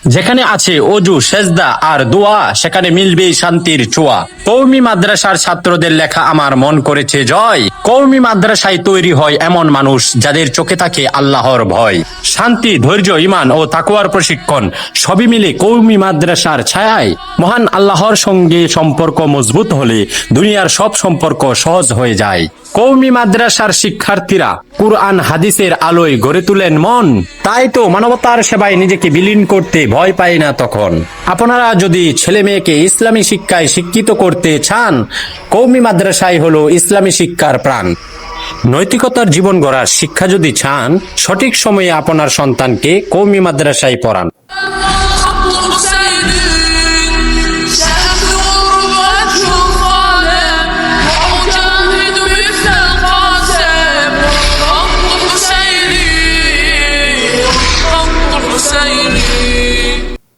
যেখানে আছে অজু, সেজদা আর দোয়া, সেখানে মিলবেই শান্তির ছোঁয়া। কওমি মাদ্রাসার ছাত্রদের লেখা আমার মন করেছে জয়। কওমি মাদ্রাসায় তৈরি হয় এমন মানুষ যাদের চোখে থাকে আল্লাহর ভয়। শান্তি, ধৈর্য, ঈমান ও তাকওয়ার প্রশিক্ষণ সবই মিলে কওমি মাদ্রাসার ছায়ায়। মহান আল্লাহর সঙ্গে সম্পর্ক মজবুত হলে দুনিয়ার সব সম্পর্ক সহজ হয়ে যায়। কওমি মাদ্রাসার শিক্ষার্থীরা কুরআন হাদিসের আলোয় গড়ে তুলেন মন। তাই তো মানবতার সেবায় নিজেকে বিলীন করতে ভয় পায় না তখন। আপনারা যদি ছেলে মেয়েকে ইসলামী শিক্ষায় শিক্ষিত করতে চান, কওমি মাদ্রাসাই হলো ইসলামী শিক্ষার প্রাণ। নৈতিকতার জীবন গড়ার শিক্ষা যদি চান, সঠিক সময়ে আপনার সন্তানকে কওমি মাদ্রাসায় পড়ান।